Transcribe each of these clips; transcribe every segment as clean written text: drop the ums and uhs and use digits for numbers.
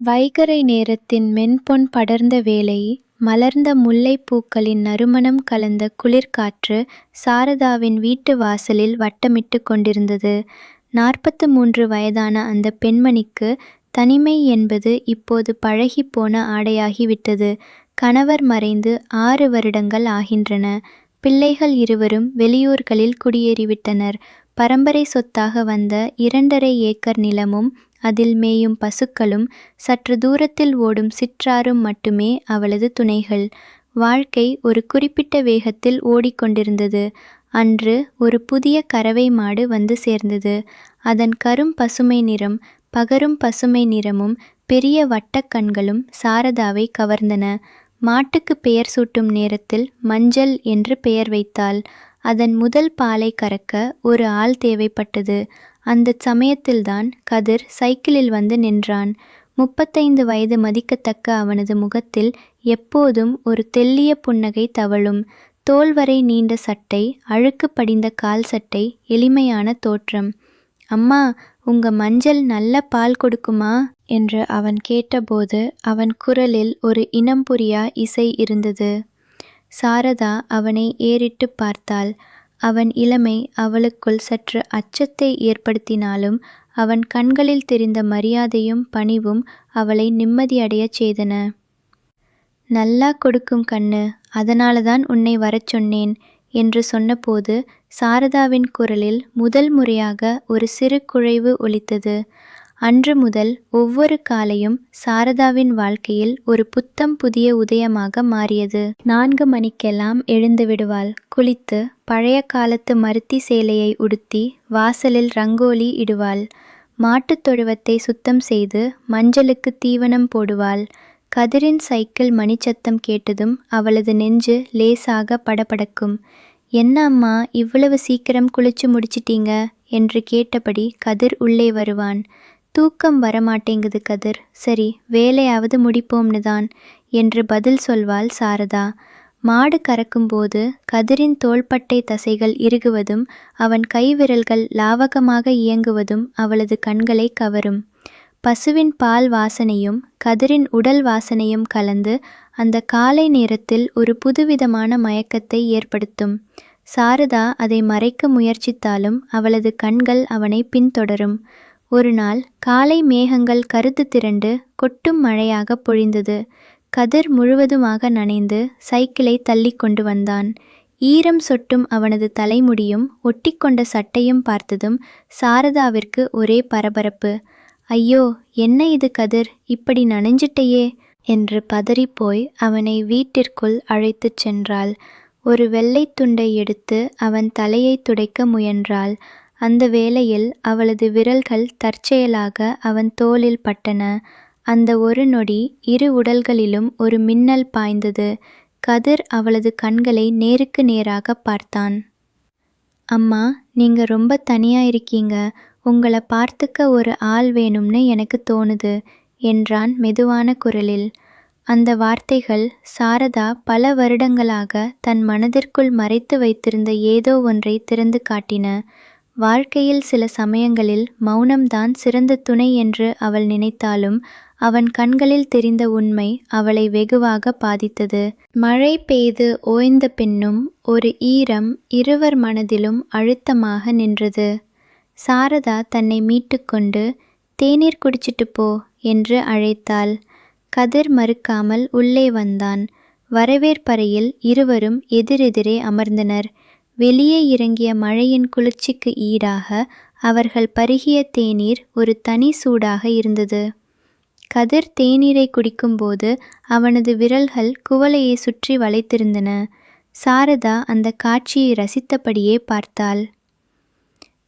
வைகறை நேரத்தின் மென்பொன் படர்ந்த வேளை, மலர்ந்த முல்லைப் பூக்களின் நறுமணம் கலந்த குளிர்காற்று சாரதாவின் வீட்டு வாசலில் வட்டமிட்டுக் கொண்டிருந்தது. 43 வயதான அந்த பெண்மணிக்கு தனிமை என்பது இப்போது பழகிப்போன ஆடையாகிவிட்டது. கணவர் மறைந்து 6 வருடங்கள் ஆகின்றன. பிள்ளைகள் இருவரும் வெளியூர்களில் குடியேறிவிட்டனர். பரம்பரை சொத்தாக வந்த 2½ ஏக்கர் நிலமும் அதில் மேயும் பசுக்களும் சற்று தூரத்தில் ஓடும் சிற்றாறும் மட்டுமே அவளது துணைகள். வாழ்க்கை ஒரு குறிப்பிட்ட வேகத்தில் ஓடிக்கொண்டிருந்தது. அன்று ஒரு புதிய கறவை மாடு வந்து சேர்ந்தது. அதன் கரும் பசுமை நிறம், பகரும் பசுமை நிறமும் பெரிய வட்டக் கண்களும் சாரதாவை கவர்ந்தன. மாட்டுக்கு பெயர் சூட்டும் நேரத்தில் மஞ்சள் என்று பெயர் வைத்தாள். அதன் முதல் பாலை கறக்க ஒரு ஆள் தேவைப்பட்டது. அந்தச் சமயத்தில்தான் கதிர் சைக்கிளில் வந்து நின்றான். 35 வயது மதிக்கத்தக்க அவனது முகத்தில் எப்போதும் ஒரு தெள்ளிய புன்னகை தவழும். தோள்வரை நீண்ட சட்டை, அழுக்கு படிந்த கால் சட்டை, எளிமையான தோற்றம். "அம்மா, உங்க மஞ்சள் நல்ல பால் கொடுக்குமா?" என்று அவன் கேட்டபோது அவன் குரலில் ஒரு இனம் புரியா இசை இருந்தது. சாரதா அவனை ஏறிட்டுப் பார்த்தாள். அவன் இளமை அவளுக்குள் சற்று அச்சத்தை ஏற்படுத்தினாலும் அவன் கண்களில் தெரிந்த மரியாதையும் பணிவும் அவளை நிம்மதியடையச் செய்தன. "நல்லா கொடுக்கும் கண்ணு, அதனாலதான் உன்னை வரச் சொன்னேன்" என்று சொன்னபோது சாரதாவின் குரலில் முதல் முறையாக ஒரு சிறு குழைவு ஒலித்தது. அன்று முதல் ஒவ்வொரு காலையும் சாரதாவின் வாழ்க்கையில் ஒரு புத்தம் புதிய உதயமாக மாறியது. 4 மணிக்கெல்லாம் எழுந்து விடுவாள். குளித்து பழைய காலத்து மருத்தி சேலையை உடுத்தி வாசலில் ரங்கோலி இடுவாள். மாட்டுத் தொழுவத்தை சுத்தம் செய்து மஞ்சளுக்கு தீவனம் போடுவாள். கதிரின் சைக்கிள் மணிச்சத்தம் கேட்டதும் அவளது நெஞ்சு லேசாக படபடக்கும். "என்ன அம்மா, இவ்வளவு சீக்கிரம் குளிச்சு முடிச்சிட்டீங்க?" என்று கேட்டபடி கதிர் உள்ளே வருவான். "தூக்கம் வரமாட்டேங்குது கதிர், சரி வேலையாவது முடிப்போம்னு தான்" என்று பதில் சொல்வாள் சாரதா. மாடு கறக்கும்போது கதிரின் தோள்பட்டை தசைகள் இறுகுவதும் அவன் கைவிரல்கள் லாவகமாக இயங்குவதும் அவளது கண்களை கவரும். பசுவின் பால் வாசனையும் கதிரின் உடல் வாசனையும் கலந்து அந்த காலை நேரத்தில் ஒரு புதுவிதமான மயக்கத்தை ஏற்படுத்தும். சாரதா அதை மறைக்க முயற்சித்தாலும் அவளது கண்கள் அவனை பின்தொடரும். ஒரு நாள் காலை மேகங்கள் கருத்து திரண்டு கொட்டும் மழையாக பொழிந்தது. கதிர் முழுவதுமாக நனைந்து சைக்கிளை தள்ளி கொண்டு வந்தான். ஈரம் சொட்டும் அவனது தலைமுடியும் ஒட்டிக்கொண்ட சட்டையும் பார்த்ததும் சாரதாவிற்கு ஒரே பரபரப்பு. "ஐயோ, என்ன இது கதிர், இப்படி நனைஞ்சிட்டையே" என்று பதறிப்போய் அவனை வீட்டிற்குள் அழைத்துச் சென்றாள். ஒரு வெள்ளைத் துண்டை எடுத்து அவன் தலையை துடைக்க முயன்றாள். அந்த வேளையில் அவளது விரல்கள் தற்செயலாக அவன் தோளில் பட்டன. அந்த ஒரு நொடி இரு உடல்களிலும் ஒரு மின்னல் பாய்ந்தது. கதிர் அவளது கண்களை நேருக்கு நேராக பார்த்தான். "அம்மா, நீங்க ரொம்ப தனியா இருக்கீங்க. உங்களை பார்த்துக்க ஒரு ஆள் வேணும்னு எனக்கு தோணுது" என்றான் மெதுவான குரலில். அந்த வார்த்தைகள் சாரதா பல வருடங்களாக தன் மனதிற்குள் மறைத்து வைத்திருந்த ஏதோ ஒன்றை திறந்து காட்டின. வாழ்க்கையில் சில சமயங்களில் மௌனம்தான் சிறந்த துணை என்று அவள் நினைத்தாலும் அவன் கண்களில் தெரிந்த உண்மை அவளை வெகுவாக பாதித்தது. மழை பெய்து ஓய்ந்த பின்னும் ஒரு ஈரம் இருவர் மனதிலும் அழுத்தமாக நின்றது. சாரதா தன்னை மீட்டுக்கொண்டு, "தேநீர் குடிச்சிட்டு போ" என்று அழைத்தாள். கதிர் மறுக்காமல் உள்ளே வந்தான். வரவேற்பறையில் இருவரும் எதிரெதிரே அமர்ந்தனர். வெளியே இறங்கிய மழையின் குளிர்ச்சிக்கு ஈடாக அவர்கள் பருகிய தேநீர் ஒரு தனி சூடாக இருந்தது. கதிர் தேநீரை குடிக்கும்போது அவனது விரல்கள் குவளையை சுற்றி வளைத்திருந்தன. சாரதா அந்த காட்சியை ரசித்தபடியே பார்த்தாள்.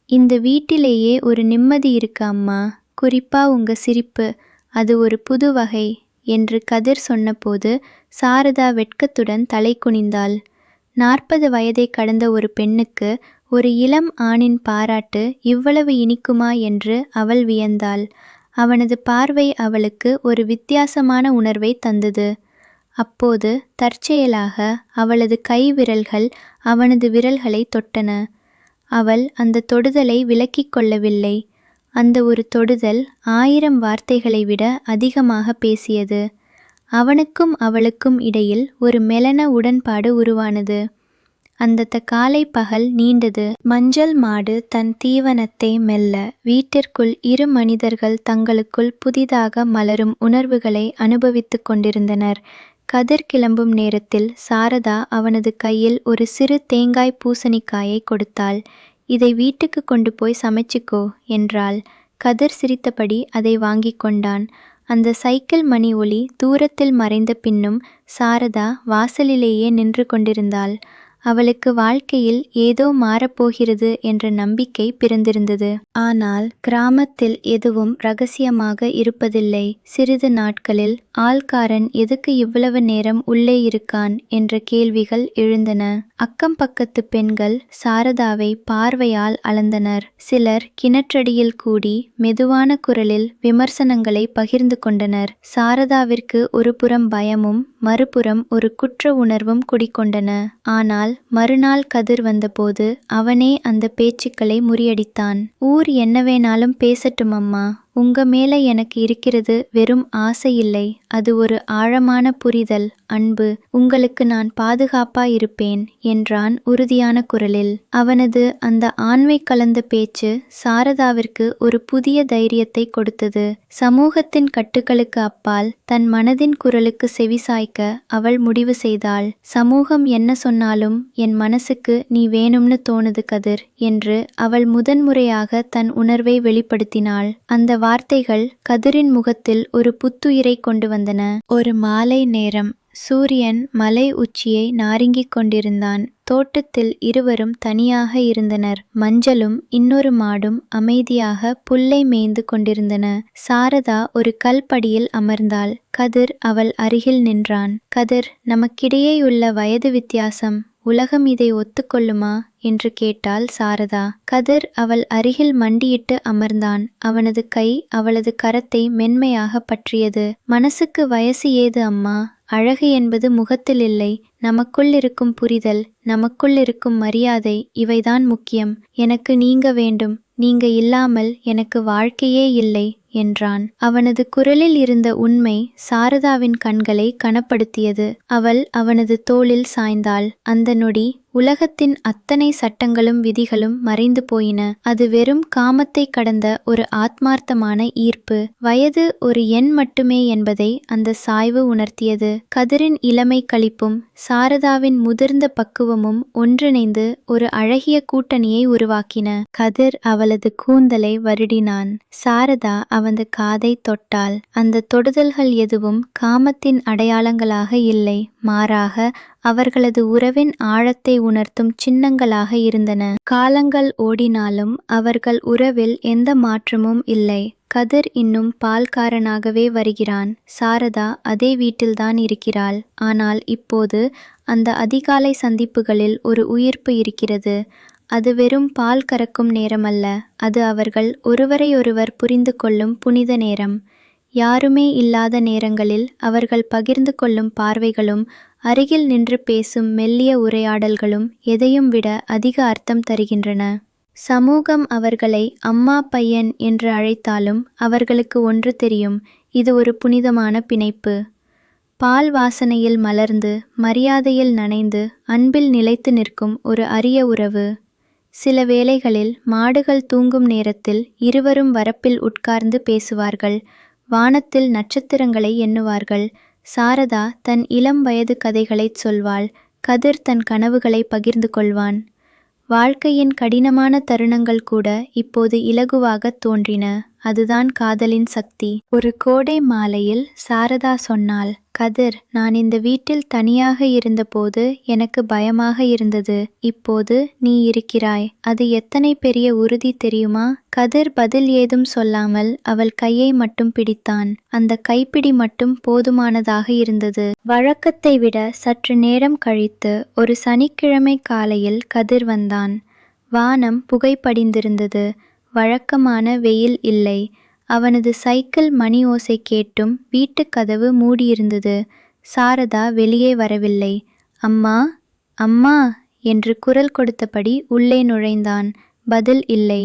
"இந்த வீட்டிலேயே ஒரு நிம்மதி இருக்கு அம்மா, குறிப்பா உங்க சிரிப்பு, அது ஒரு புது வகை" என்று கதிர் சொன்னபோது சாரதா வெட்கத்துடன் தலை குனிந்தாள். 40 வயதை கடந்த ஒரு பெண்ணுக்கு ஒரு இளம் ஆணின் பாராட்டு இவ்வளவு இனிக்குமா என்று அவள் வியந்தாள். அவனது பார்வை அவளுக்கு ஒரு வித்தியாசமான உணர்வை தந்தது. அப்போது தற்செயலாக அவளது கை விரல்கள் அவனது விரல்களை தொட்டன. அவள் அந்த தொடுதலை விலக்கிக் கொள்ளவில்லை. அந்த ஒரு தொடுதல் 1000 வார்த்தைகளை விட அதிகமாக பேசியது. அவனுக்கும் அவளுக்கும் இடையில் ஒரு மெலன உடன்பாடு உருவானது. அந்த காலை பகல் நீண்டது. மஞ்சள் மாடு தன் தீவனத்தை மெல்ல வீட்டிற்குள் இரு மனிதர்கள் தங்களுக்குள் புதிதாக மலரும் உணர்வுகளை அனுபவித்துக் கொண்டிருந்தனர். கதிர் கிளம்பும் நேரத்தில் சாரதா அவனது கையில் ஒரு சிறு தேங்காய் பூசணிக்காயை கொடுத்தாள். இதை வீட்டுக்கு கொண்டு போய் சமைச்சிக்கோ என்றாள். கதிர் சிரித்தபடி அதை வாங்கிக் கொண்டான். அந்த சைக்கிள் மணி ஒலி தூரத்தில் மறைந்த பின்னும் சாரதா வாசலிலேயே நின்று கொண்டிருந்தாள். அவளுக்கு வாழ்க்கையில் ஏதோ மாறப்போகிறது என்ற நம்பிக்கை பிறந்திருந்தது. ஆனால் கிராமத்தில் எதுவும் ரகசியமாக இருப்பதில்லை. சிறிது நாட்களில் ஆள்காரன் எதுக்கு இவ்வளவு நேரம் உள்ளே இருக்கான் என்ற கேள்விகள் எழுந்தன. அக்கம் பக்கத்து பெண்கள் சாரதாவை பார்வையால் அளந்தனர். சிலர் கிணற்றடியில் கூடி மெதுவான குரலில் விமர்சனங்களை பகிர்ந்து கொண்டனர். சாரதாவிற்கு ஒரு புறம் பயமும் மறுபுறம் ஒரு குற்ற உணர்வும் குடிக்கொண்டன. ஆனால் மறுநாள் கதிர் வந்தபோது அவனே அந்த பேச்சுக்களை முறியடித்தான். ஊர் என்ன வேணாலும் பேசட்டும் அம்மா, உங்க மேல எனக்கு இருக்கிறது வெறும் ஆசை இல்லை, அது ஒரு ஆழமான புரிதல், அன்பு. உங்களுக்கு நான் பாதுகாப்பா இருப்பேன் என்றான் உறுதியான குரலில். அவனது அந்த ஆண்மை கலந்த பேச்சு சாரதாவிற்கு ஒரு புதிய தைரியத்தை கொடுத்தது. சமூகத்தின் கட்டுகளுக்கு அப்பால் தன் மனதின் குரலுக்கு செவிசாய்க்க அவள் முடிவு செய்தாள். சமூகம் என்ன சொன்னாலும் என் மனசுக்கு நீ வேணும்னு தோணுது கதிர் என்று அவள் முதன்முறையாக தன் உணர்வை வெளிப்படுத்தினாள். அந்த வார்த்தைகள் கதிரின் முகத்தில் ஒரு புத்துயிரை கொண்டு வந்தன. ஒரு மாலை நேரம். சூரியன் மலை உச்சியை நாறுங்கிக் கொண்டிருந்தான். தோட்டத்தில் இருவரும் தனியாக இருந்தனர். மஞ்சளும் இன்னொரு மாடும் அமைதியாக புல்லை மேய்ந்து கொண்டிருந்தன. சாரதா ஒரு கல்படியில் அமர்ந்தாள். கதிர் அவள் அருகில் நின்றான். கதிர், நமக்கிடையேயுள்ள வயது வித்தியாசம் உலகம் இதை ஒத்துக்கொள்ளுமா என்று கேட்டாள் சாரதா. கதிர் அவள் அருகில் மண்டியிட்டு அமர்ந்தான். அவனது கை அவளது கரத்தை மென்மையாக பற்றியது. மனசுக்கு வயசு ஏது அம்மா? அழகு என்பது முகத்தில் இல்லை, நமக்குள் இருக்கும் புரிதல், நமக்குள் இருக்கும் மரியாதை, இவைதான் முக்கியம். எனக்கு நீங்க வேண்டும், நீங்க இல்லாமல் எனக்கு வாழ்க்கையே இல்லை என்றான். அவனது குரலில் இருந்த உண்மை சாரதாவின் கண்களை கனப்படுத்தியது. அவள் அவனது தோளில் சாய்ந்தாள். அந்த நொடி உலகத்தின் அத்தனை சட்டங்களும் விதிகளும் மறைந்து போயின. அது வெறும் காமத்தை கடந்த ஒரு ஆத்மார்த்தமான ஈர்ப்பு. வயது ஒரு எண் மட்டுமே என்பதை அந்த சாய்வு உணர்த்தியது. கதிரின் இளமை களிப்பும் சாரதாவின் முதிர்ந்த பக்குவமும் ஒன்றிணைந்து ஒரு அழகிய கூட்டணியை உருவாக்கின. கதிர் அவளது கூந்தலை வருடினான். சாரதா அவனது காதை தொட்டாள். அந்த தொடுதல்கள் எதுவும் காமத்தின் அடையாளங்களாக இல்லை, மாறாக அவர்களது உறவின் ஆழத்தை உணர்த்தும் சின்னங்களாக இருந்தன. காலங்கள் ஓடினாலும் அவர்கள் உறவில் எந்த மாற்றமும் இல்லை. கதிர் இன்னும் பால்காரனாகவே வருகிறான். சாரதா அதே வீட்டில்தான் இருக்கிறாள். ஆனால் இப்போது அந்த அதிகாலை சந்திப்புகளில் ஒரு உயிர்ப்பு இருக்கிறது. அது வெறும் பால் கறக்கும் நேரமல்ல, அது அவர்கள் ஒருவரையொருவர் புரிந்து கொள்ளும் புனித நேரம். யாருமே இல்லாத நேரங்களில் அவர்கள் பகிர்ந்து கொள்ளும் பார்வைகளும் அருகில் நின்று பேசும் மெல்லிய உரையாடல்களும் எதையும் விட அதிக அர்த்தம் தருகின்றன. சமூகம் அவர்களை அம்மா பையன் என்று அழைத்தாலும் அவர்களுக்கு ஒன்று தெரியும், இது ஒரு புனிதமான பிணைப்பு. பால் வாசனையில் மலர்ந்து மரியாதையில் நனைந்து அன்பில் நிலைத்து நிற்கும் ஒரு அரிய உறவு. சில வேளைகளில் மாடுகள் தூங்கும் நேரத்தில் இருவரும் வரப்பில் உட்கார்ந்து பேசுவார்கள். வானத்தில் நட்சத்திரங்களை எண்ணுவார்கள். சாரதா தன் இளம் வயது கதைகளைச் சொல்வாள். கதிர் தன் கனவுகளை பகிர்ந்து கொள்வான். வாழ்க்கையின் கடினமான தருணங்கள் கூட இப்போது இலகுவாகத் தோன்றின. அதுதான் காதலின் சக்தி. ஒரு கோடை மாலையில் சாரதா சொன்னாள், கதிர், நான் இந்த வீட்டில் தனியாக இருந்தபோது எனக்கு பயமாக இருந்தது. இப்போது நீ இருக்கிறாய். அது எத்தனை பெரிய உறுதி தெரியுமா? கதிர் பதில் ஏதும் சொல்லாமல் அவள் கையை மட்டும் பிடித்தான். அந்த கைப்பிடி மட்டும் போதுமானதாக இருந்தது. வழக்கத்தை விட சற்று நேரம் கழித்து ஒரு சனிக்கிழமை காலையில் கதிர் வந்தான். வானம் புகைப்படிந்திருந்தது. வழக்கமான வெயில் இல்லை. அவனது சைக்கிள் மணி ஓசை கேட்டும் வீட்டுக் கதவு மூடியிருந்தது. சாரதா வெளியே வரவில்லை. அம்மா, அம்மா என்று குரல் கொடுத்தபடி உள்ளே நுழைந்தான். பதில் இல்லை.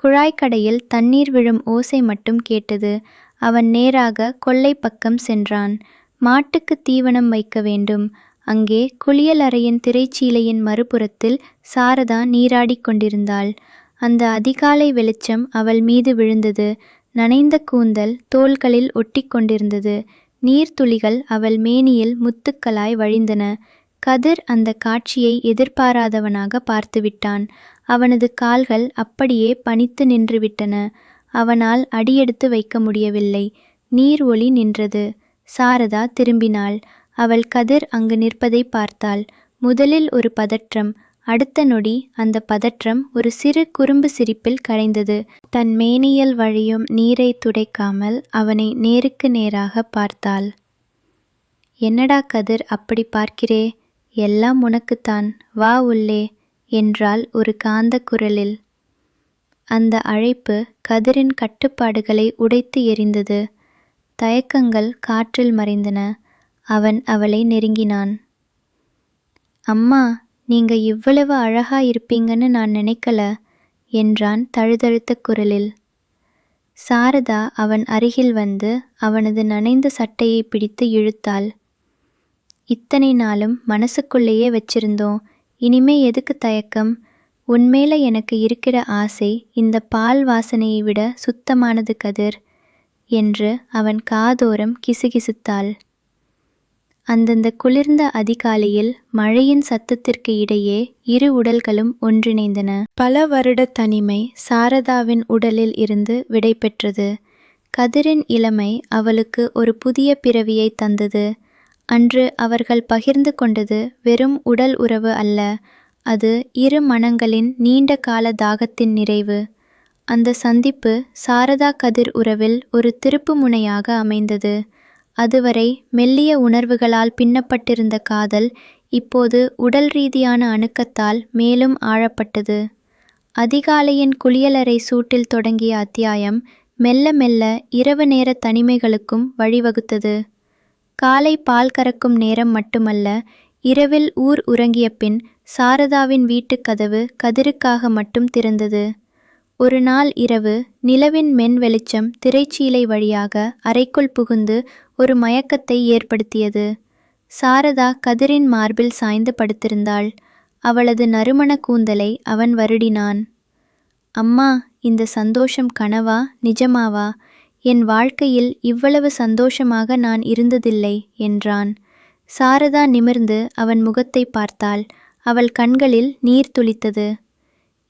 குழாய்க்கடையில் தண்ணீர் விழும் ஓசை மட்டும் கேட்டது. அவன் நேராக கொல்லை பக்கம் சென்றான். மாட்டுக்கு தீவனம் வைக்க வேண்டும். அங்கே குளியலறையின் திரைச்சீலையின் மறுபுறத்தில் சாரதா நீராடிக் கொண்டிருந்தாள். அந்த அதிகாலை வெளிச்சம் அவள் மீது விழுந்தது. நனைந்த கூந்தல் தோள்களில் ஒட்டி கொண்டிருந்தது. நீர்த்துளிகள் அவள் மேனியில் முத்துக்களாய் வழிந்தன. கதிர் அந்த காட்சியை எதிர்பாராதவனாக பார்த்துவிட்டான். அவனது கால்கள் அப்படியே பனித்து நின்றுவிட்டன. அவனால் அடியெடுத்து வைக்க முடியவில்லை. நீர் ஒளி நின்றது. சாரதா திரும்பினாள். அவள் கதிர் அங்கு நிற்பதை பார்த்தாள். முதலில் ஒரு பதற்றம். அடுத்த நொடி அந்த பதற்றம் ஒரு சிறு குறும்பு சிரிப்பில் கரைந்தது. தன் மேனியில் வழியும் நீரை துடைக்காமல் அவனை நேருக்கு நேராக பார்த்தாள். என்னடா கதிர், அப்படி பார்க்கிறே? எல்லாம் உனக்குத்தான், வா உள்ளே என்றாள் ஒரு காந்த குரலில். அந்த அழைப்பு கதிரின் கட்டுப்பாடுகளை உடைத்து எறிந்தது. தயக்கங்கள் காற்றில் மறைந்தன. அவன் அவளை நெருங்கினான். அம்மா, நீங்க இவ்வளவு அழகா இருப்பீங்கன்னு நான் நினைக்கல என்றான் தழுதழுத்த குரலில். சாரதா அவன் அருகில் வந்து அவனது நனைந்த சட்டையை பிடித்து இழுத்தாள். இத்தனை நாளும் மனசுக்குள்ளேயே வச்சிருந்தோம். இனிமே எதுக்கு தயக்கம்? உன்மேல எனக்கு இருக்கிற ஆசை இந்த பால் வாசனையை விட சுத்தமானது கதிர் என்று அவன் காதோரம் கிசுகிசுத்தாள். அந்தந்த குளிர்ந்த அதிகாலையில் மழையின் சத்தத்திற்கு இடையே இரு உடல்களும் ஒன்றிணைந்தன. பல வருட தனிமை சாரதாவின் உடலில் இருந்து விடை பெற்றது. கதிரின் இளமை அவளுக்கு ஒரு புதிய பிறவியை தந்தது. அன்று அவர்கள் பகிர்ந்து கொண்டது வெறும் உடல் உறவு அல்ல, அது இரு மனங்களின் நீண்ட கால தாகத்தின் நிறைவு. அந்த சந்திப்பு சாரதா கதிர் உறவில் ஒரு திருப்பு முனையாக அமைந்தது. அதுவரை மெல்லிய உணர்வுகளால் பின்னப்பட்டிருந்த காதல் இப்போது உடல் ரீதியான அணுக்கத்தால் மேலும் ஆழப்பட்டது. அதிகாலையின் குளியலறை சூட்டில் தொடங்கிய அத்தியாயம் மெல்ல மெல்ல இரவு நேர தனிமைகளுக்கும் வழிவகுத்தது. காலை பால் கறக்கும் நேரம் மட்டுமல்ல, இரவில் ஊர் உறங்கிய பின் சாரதாவின் வீட்டுக் கதவு கதிருக்காக மட்டும் திறந்தது. ஒரு நாள் இரவு நிலவின் மென் வெளிச்சம் திரைச்சீலை வழியாக அறைக்குள் புகுந்து ஒரு மயக்கத்தை ஏற்படுத்தியது. சாரதா கதிரின் மார்பில் சாய்ந்து படுத்திருந்தாள். அவளது நறுமண கூந்தலை அவன் வருடினான். அம்மா, இந்த சந்தோஷம் கனவா நிஜமாவா? என் வாழ்க்கையில் இவ்வளவு சந்தோஷமாக நான் இருந்ததில்லை என்றான். சாரதா நிமிர்ந்து அவன் முகத்தை பார்த்தாள். அவள் கண்களில் நீர் துளித்தது.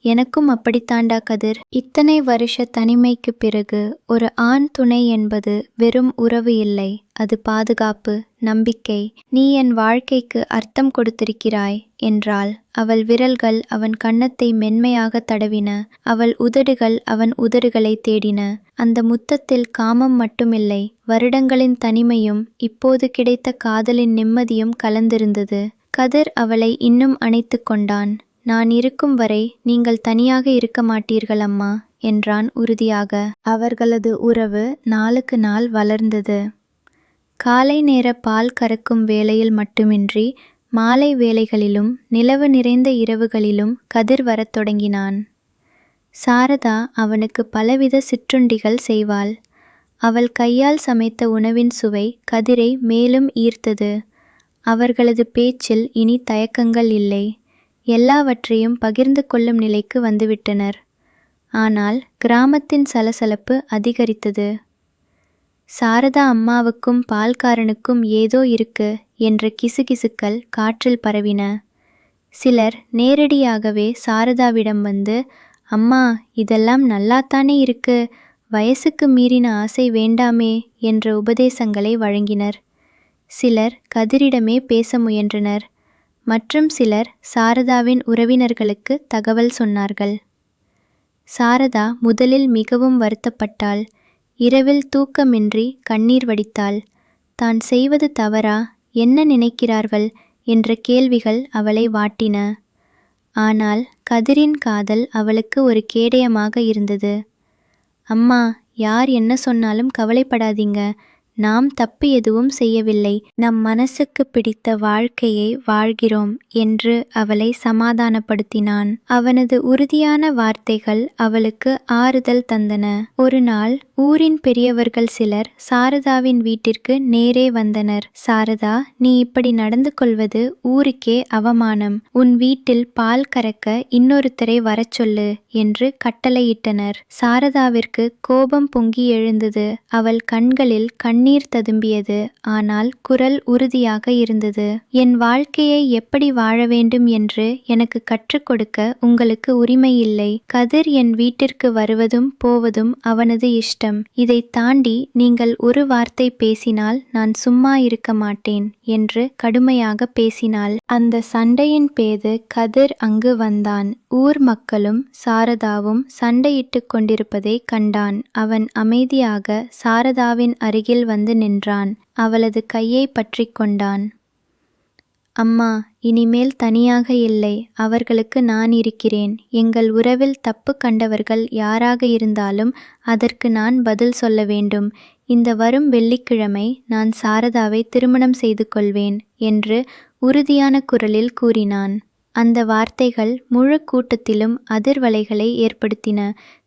எனக்கும் அப்படித்தாண்டா கதிர். இத்தனை வருஷ தனிமைக்கு பிறகு ஒரு ஆண் துணை என்பது வெறும் உறவு இல்லை, அது பாதுகாப்பு, நம்பிக்கை. நீ என் வாழ்க்கைக்கு அர்த்தம் கொடுத்திருக்கிறாய் என்றாள். அவள் விரல்கள் அவன் கன்னத்தை மென்மையாக தடவின. அவள் உதடுகள் அவன் உதடுகளை தேடின. அந்த முத்தத்தில் காமம் மட்டுமில்லை, வருடங்களின் தனிமையும் இப்போது கிடைத்த காதலின் நிம்மதியும் கலந்திருந்தது. கதிர் அவளை இன்னும் அணைத்து கொண்டான். நான் இருக்கும் வரை நீங்கள் தனியாக இருக்க மாட்டீர்கள் அம்மா என்றான் உறுதியாக. அவர்களது உறவு நாளுக்கு நாள் வளர்ந்தது. காலை நேர பால் கறக்கும் வேளையில் மட்டுமின்றி மாலை வேளைகளிலும் நிலவு நிறைந்த இரவுகளிலும் கதிர் வரத் தொடங்கினான். சாரதா அவனுக்கு பலவித சிற்றுண்டிகள் செய்வாள். அவள் கையால் சமைத்த உணவின் சுவை கதிரை மேலும் ஈர்த்தது. அவர்களது பேச்சில் இனி தயக்கங்கள் இல்லை. எல்லாவற்றையும் பகிர்ந்து கொள்ளும் நிலைக்கு வந்துவிட்டனர். ஆனால் கிராமத்தின் சலசலப்பு அதிகரித்தது. சாரதா அம்மாவுக்கும் பால்காரனுக்கும் ஏதோ இருக்கு என்ற கிசுகிசுக்கள் காற்றில் பரவின. சிலர் நேரடியாகவே சாரதாவிடம் வந்து, அம்மா, இதெல்லாம் நல்லாத்தானே இருக்கு, வயசுக்கு மீறின ஆசை வேண்டாமே என்ற உபதேசங்களை வழங்கினர். சிலர் கதிரிடமே பேச முயன்றனர். மற்றும் சிலர் சாரதாவின் உறவினர்களுக்கு தகவல் சொன்னார்கள். சாரதா முதலில் மிகவும் வருத்தப்பட்டாள். இரவில் தூக்கமின்றி கண்ணீர் வடித்தாள். தான் செய்வது தவறா, என்ன நினைக்கிறார்கள் என்ற கேள்விகள் அவளை வாட்டின. ஆனால் கதிரின் காதல் அவளுக்கு ஒரு கேடயமாக இருந்தது. அம்மா, யார் என்ன சொன்னாலும் கவலைப்படாதீங்க, நாம் தப்பு எதுவும் செய்யவில்லை, நம் மனசுக்கு பிடித்த வாழ்க்கையை வாழ்கிறோம் என்று அவளை சமாதானப்படுத்தினான். அவனது உறுதியான வார்த்தைகள் அவளுக்கு ஆறுதல் தந்தன. ஒரு நாள் ஊரின் பெரியவர்கள் சிலர் சாரதாவின் வீட்டிற்கு நேரே வந்தனர். சாரதா, நீ இப்படி நடந்து கொள்வது ஊருக்கே அவமானம். உன் வீட்டில் பால் கறக்க இன்னொருத்தரை வரச் சொல்லு என்று கட்டளையிட்டனர். சாரதாவிற்கு கோபம் பொங்கி எழுந்தது. அவள் கண்களில் கண்ணீர் ததும்பியது. ஆனால் குரல் உறுதியாக இருந்தது. என் வாழ்க்கையை எப்படி வாழ வேண்டும் என்று எனக்கு கற்றுக் கொடுக்க உங்களுக்கு உரிமை இல்லை. கதிர் என் வீட்டிற்கு வருவதும் போவதும் அவனது இஷ்டம். இதை தாண்டி நீங்கள் ஒரு வார்த்தை பேசினால் நான் சும்மா இருக்க மாட்டேன் என்று கடுமையாக பேசினாள். அந்த சண்டையின் பேது கதிர் அங்கு வந்தான். ஊர் மக்களும் சாரதாவும் சண்டையிட்டுக் கொண்டிருப்பதை கண்டான். அவன் அமைதியாக சாரதாவின் அருகில் வந்து நின்றான். அவளது கையை பற்றி கொண்டான். அம்மா, இனிமேல் தனியாக இல்லை. அவர்களுக்கு நான் இருக்கிறேன். எங்கள் உறவில் தப்பு கண்டவர்கள் யாராக இருந்தாலும் அதற்கு நான் பதில் சொல்ல வேண்டும். இந்த வரும் வெள்ளிக்கிழமை நான் சாரதாவை திருமணம் செய்து கொள்வேன் என்று உறுதியான குரலில் கூறினான். அந்த வார்த்தைகள் முழு கூட்டத்திலும் அதிர்வலைகளை ஏற்படுத்தின.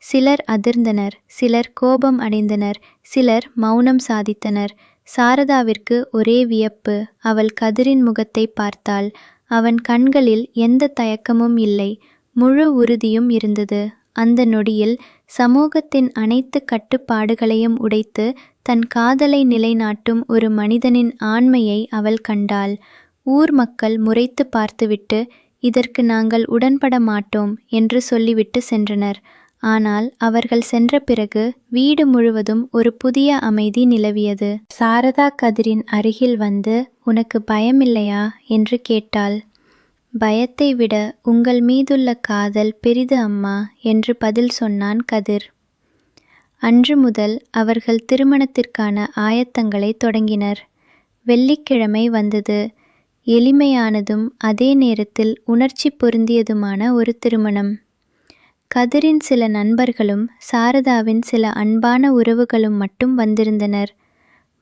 சிலர் அதிர்ந்தனர், சிலர் கோபம் அடைந்தனர், சிலர் மௌனம் சாதித்தனர். சாரதாவிற்கு ஒரே வியப்பு. அவள் கதிரின் முகத்தை பார்த்தாள். அவன் கண்களில் எந்த தயக்கமும் இல்லை, முழு உறுதியும் இருந்தது. அந்த நொடியில் சமூகத்தின் அனைத்து கட்டுப்பாடுகளையும் உடைத்து தன் காதலை நிலைநாட்டும் ஒரு மனிதனின் ஆண்மையை அவள் கண்டாள். ஊர் மக்கள் முறைத்து பார்த்துவிட்டு, இதற்கு நாங்கள் உடன்பட மாட்டோம் என்று சொல்லிவிட்டு சென்றனர். ஆனால் அவர்கள் சென்ற பிறகு வீடு முழுவதும் ஒரு புதிய அமைதி நிலவியது. சாரதா கதிரின் அருகில் வந்து, உனக்கு பயமில்லையா என்று கேட்டாள். பயத்தை விட உங்கள் மீதுள்ள காதல் பெரிது அம்மா என்று பதில் சொன்னான் கதிர். அன்று முதல் அவர்கள் திருமணத்திற்கான ஆயத்தங்களை தொடங்கினர். வெள்ளிக்கிழமை வந்தது. எளிமையானதும் அதே நேரத்தில் உணர்ச்சி பொருந்தியதுமான ஒரு திருமணம். கதிரின் சில நண்பர்களும் சாரதாவின் சில அன்பான உறவுகளும் மட்டும் வந்திருந்தனர்.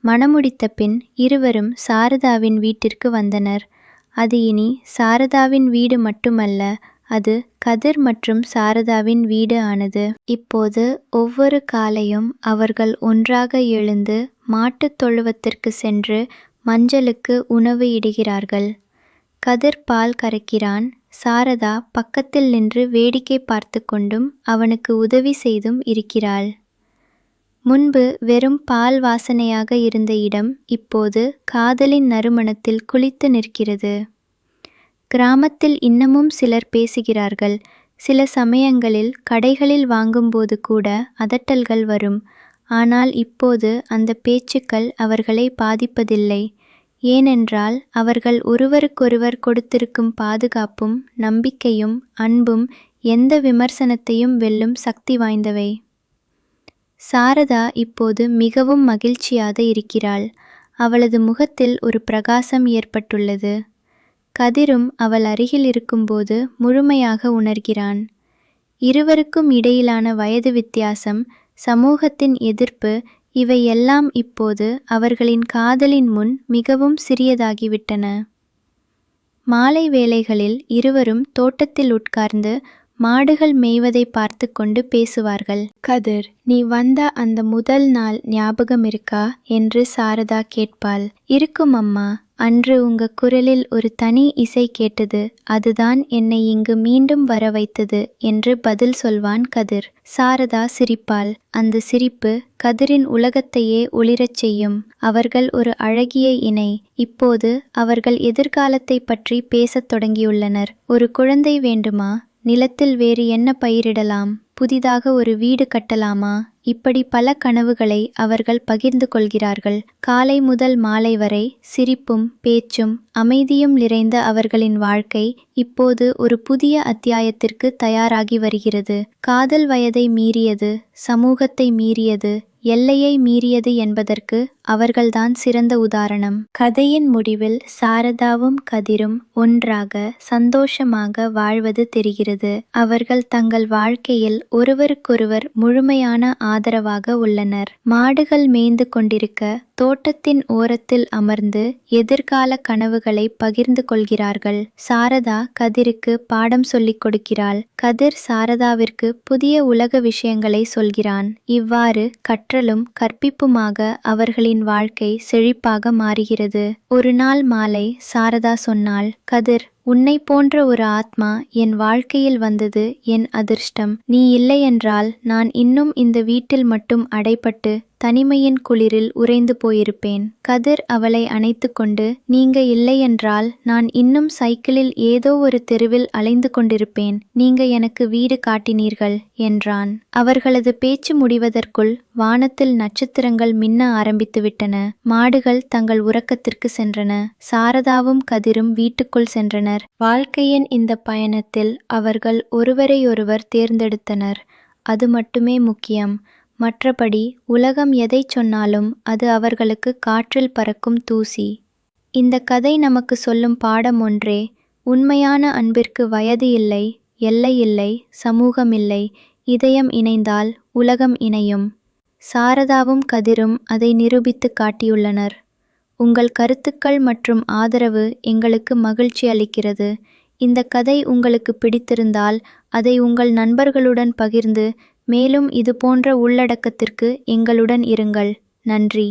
மணமுடித்த பின் இருவரும் சாரதாவின் வீட்டிற்கு வந்தனர். அது இனி சாரதாவின் வீடு மட்டுமல்ல, அது கதிர் மற்றும் சாரதாவின் வீடு ஆனது. இப்போது ஒவ்வொரு காலையும் அவர்கள் ஒன்றாக எழுந்து மாட்டுத் தொழுவத்திற்கு சென்று மஞ்சளுக்கு உணவு இடுகிறார்கள். கதிர் பால் கறக்கிறான். சாரதா பக்கத்தில் நின்று வேடிக்கை பார்த்து கொண்டும் அவனுக்கு உதவி செய்தும் இருக்கிறாள். முன்பு வெறும் பால் வாசனையாக இருந்த இடம் இப்போது காதலின் நறுமணத்தில் குளித்து நிற்கிறது. கிராமத்தில் இன்னமும் சிலர் பேசுகிறார்கள். சில சமயங்களில் கடைகளில் வாங்கும்போது கூட அதட்டல்கள் வரும். ஆனால் இப்போது அந்த பேச்சுக்கள் அவர்களை பாதிப்பதில்லை. ஏனென்றால் அவர்கள் ஒருவருக்கொருவர் கொடுத்திருக்கும் பாதுகாப்பும் நம்பிக்கையும் அன்பும் எந்த விமர்சனத்தையும் வெல்லும் சக்தி வாய்ந்தவை. சாரதா இப்போது மிகவும் மகிழ்ச்சியாக இருக்கிறாள். அவளது முகத்தில் ஒரு பிரகாசம் ஏற்பட்டுள்ளது. கதிரும் அவள் அருகில் இருக்கும்போது முழுமையாக உணர்கிறான். இருவருக்கும் இடையிலான வயது வித்தியாசம், சமூகத்தின் எதிர்ப்பு, இவை எல்லாம் இப்போது அவர்களின் காதலின் முன் மிகவும் சிறியதாகிவிட்டன. மாலை வேளைகளில் இருவரும் தோட்டத்தில் உட்கார்ந்து மாடுகள் மேய்வதை பார்த்து கொண்டு பேசுவார்கள். கதிர், நீ வந்த அந்த முதல் நாள் ஞாபகம் இருக்கா என்று சாரதா கேட்பாள். இருக்கும் அம்மா. அன்று உங்க குரலில் ஒரு தனி இசை கேட்டது. அதுதான் என்னை இங்கு மீண்டும் வர வைத்தது என்று பதில் சொல்வான் கதிர். சாரதா சிரிப்பாள். அந்த சிரிப்பு கதிரின் உலகத்தையே ஒளிரச் செய்யும். அவர்கள் ஒரு அழகிய இணை. இப்போது அவர்கள் எதிர்காலத்தை பற்றி பேசத் தொடங்கியுள்ளனர். ஒரு குழந்தை வேண்டுமா? நிலத்தில் வேறு என்ன பயிரிடலாம்? புதிதாக ஒரு வீடு கட்டலாமா? இப்படி பல கனவுகளை அவர்கள் பகிர்ந்து கொள்கிறார்கள். காலை முதல் மாலை வரை சிரிப்பும் பேச்சும் அமைதியும் நிறைந்த அவர்களின் வாழ்க்கை இப்போது ஒரு புதிய அத்தியாயத்திற்கு தயாராகி வருகிறது. காதல் வயதை மீறியது, சமூகத்தை மீறியது, எல்லையை மீறியது என்பதற்கு அவர்கள்தான் சிறந்த உதாரணம். கதையின் முடிவில் சாரதாவும் கதிரும் ஒன்றாக சந்தோஷமாக வாழ்வது தெரிகிறது. அவர்கள் தங்கள் வாழ்க்கையில் ஒருவருக்கொருவர் முழுமையான ஆதரவாக உள்ளனர். மாடுகள் மேய்ந்து கொண்டிருக்க தோட்டத்தின் ஓரத்தில் அமர்ந்து எதிர்கால கனவுகளை பகிர்ந்து கொள்கிறார்கள். சாரதா கதிருக்கு பாடம் சொல்லிக் கொடுக்கிறாள். கதிர் சாரதாவிற்கு புதிய உலக விஷயங்களை சொல்கிறான். இவ்வாறு கற்றலும் கற்பிப்புமாக அவர்களின் வாழ்க்கை செழிப்பாக மாறுகிறது. ஒரு நாள் மாலை சாரதா சொன்னாள், கதிர், உன்னை போன்ற ஒரு ஆத்மா என் வாழ்க்கையில் வந்தது என் அதிர்ஷ்டம். நீ இல்லையென்றால் நான் இன்னும் இந்த வீட்டில் மட்டும் அடைபட்டு தனிமையின் குளிரில் உறைந்து போயிருப்பேன். கதிர் அவளை அணைத்து கொண்டு, நீங்க இல்லையென்றால் நான் இன்னும் சைக்கிளில் ஏதோ ஒரு தெருவில் அலைந்து கொண்டிருப்பேன். நீங்க எனக்கு வீடு காட்டினீர்கள் என்றான். அவர்களது பேச்சு முடிவதற்குள் வானத்தில் நட்சத்திரங்கள் மின்ன ஆரம்பித்துவிட்டன. மாடுகள் தங்கள் உறக்கத்திற்கு சென்றன. சாரதாவும் கதிரும் வீட்டுக்குள் சென்றனர். வாழ்க்கையின் இந்த பயணத்தில் அவர்கள் ஒருவரையொருவர் தேர்ந்தெடுத்தனர். அது மட்டுமே முக்கியம். மற்றபடி உலகம் எதை சொன்னாலும் அது அவர்களுக்கு காற்றில் பறக்கும் தூசி. இந்த கதை நமக்கு சொல்லும் பாடம் ஒன்றே, உண்மையான அன்பிற்கு வயது இல்லை, எல்லை இல்லை, சமூகம் இல்லை. இதயம் இணைந்தால் உலகம் இணையும். சாரதாவும் கதிரும் அதை நிரூபித்து காட்டியுள்ளனர். உங்கள் கருத்துக்கள் மற்றும் ஆதரவு எங்களுக்கு மகிழ்ச்சி அளிக்கிறது. இந்த கதை உங்களுக்கு பிடித்திருந்தால் அதை உங்கள் நண்பர்களுடன் பகிர்ந்து மேலும் இது போன்ற உள்ளடக்கத்திற்கு எங்களுடன் இருங்கள். நன்றி.